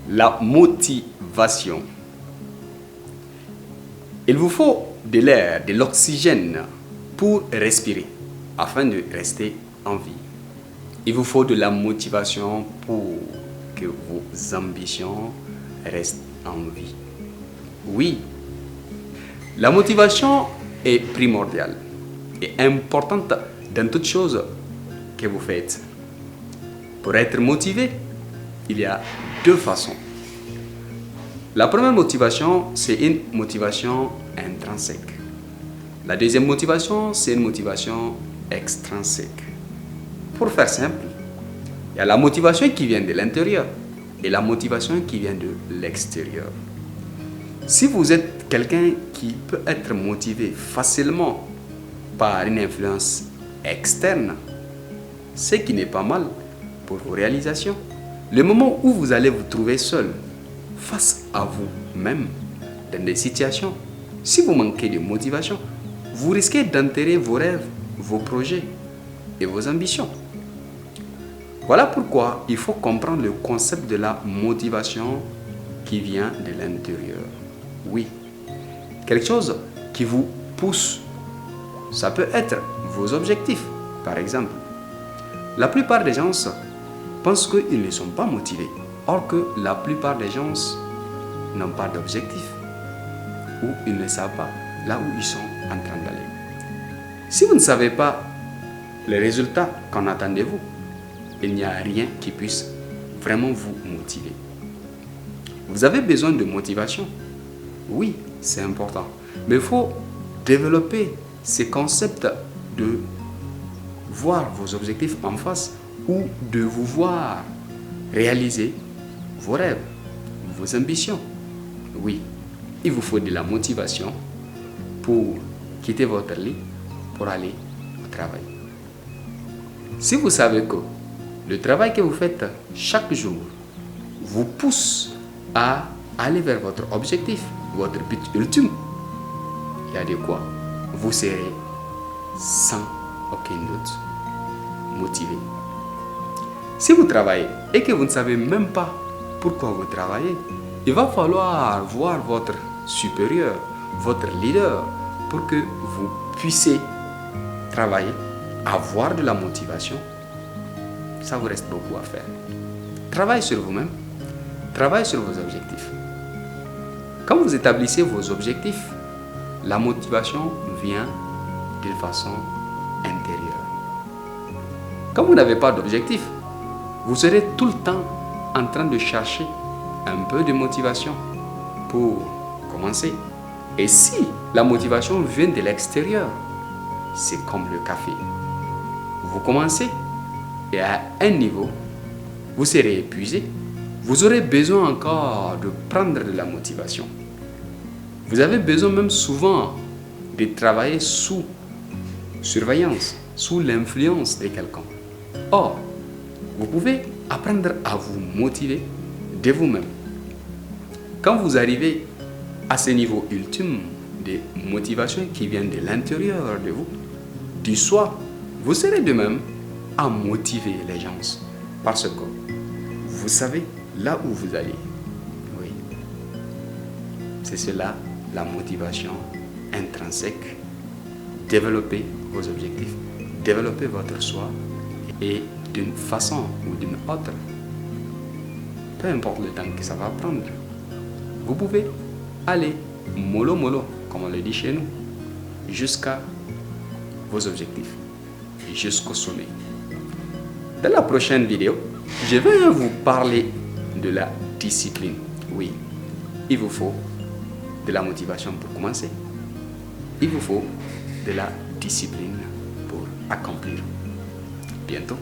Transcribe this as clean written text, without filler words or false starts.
La motivation. Il vous faut de l'air, de l'oxygène pour respirer afin de rester en vie. Il vous faut de la motivation pour que vos ambitions restent en vie. Oui, la motivation est primordiale et importante dans toute chose que vous faites. Pour être motivé, il y a deux façons. La première motivation, c'est une motivation intrinsèque. La deuxième motivation, c'est une motivation extrinsèque. Pour faire simple, il y a la motivation qui vient de l'intérieur et la motivation qui vient de l'extérieur. Si vous êtes quelqu'un qui peut être motivé facilement par une influence externe, ce qui n'est pas mal pour vos réalisations. Le moment où vous allez vous trouver seul, face à vous-même, dans des situations, si vous manquez de motivation, vous risquez d'enterrer vos rêves, vos projets et vos ambitions. Voilà pourquoi il faut comprendre le concept de la motivation qui vient de l'intérieur. Oui, quelque chose qui vous pousse. Ça peut être vos objectifs, par exemple. La plupart des gens pensent qu'ils ne sont pas motivés, or que la plupart des gens n'ont pas d'objectif ou ils ne savent pas là où ils sont en train d'aller. Si vous ne savez pas les résultats qu'en attendez-vous, il n'y a rien qui puisse vraiment vous motiver. Vous avez besoin de motivation. Oui, c'est important. Mais il faut développer ces concepts de voir vos objectifs en face ou de vous voir réaliser vos rêves, vos ambitions. Oui, il vous faut de la motivation pour quitter votre lit, pour aller au travail. Si vous savez que le travail que vous faites chaque jour vous pousse à aller vers votre objectif, votre but ultime, il y a de quoi vous serez sans aucun doute motivé. Si vous travaillez et que vous ne savez même pas pourquoi vous travaillez, il va falloir voir votre supérieur, votre leader, pour que vous puissiez travailler, avoir de la motivation. Ça vous reste beaucoup à faire. Travaillez sur vous-même, travaillez sur vos objectifs. Quand vous établissez vos objectifs, la motivation vient de façon intérieure. Quand vous n'avez pas d'objectif, vous serez tout le temps en train de chercher un peu de motivation pour commencer. Et si la motivation vient de l'extérieur, c'est comme le café. Vous commencez et à un niveau, vous serez épuisé. Vous aurez besoin encore de prendre de la motivation. Vous avez besoin même souvent de travailler sous surveillance, sous l'influence de quelqu'un. Or, vous pouvez apprendre à vous motiver de vous-même. Quand vous arrivez à ce niveau ultime de motivation qui vient de l'intérieur de vous, du soi, vous serez de même à motiver les gens parce que vous savez là où vous allez. Oui. C'est cela la motivation intrinsèque. Développez vos objectifs, développez votre soi et d'une façon ou d'une autre, peu importe le temps que ça va prendre, vous pouvez aller mollo mollo, comme on le dit chez nous, jusqu'à vos objectifs, jusqu'au sommet. Dans la prochaine vidéo, je vais vous parler de la discipline. Oui, il vous faut de la motivation pour commencer. Il vous faut de la discipline pour accomplir. Bientôt.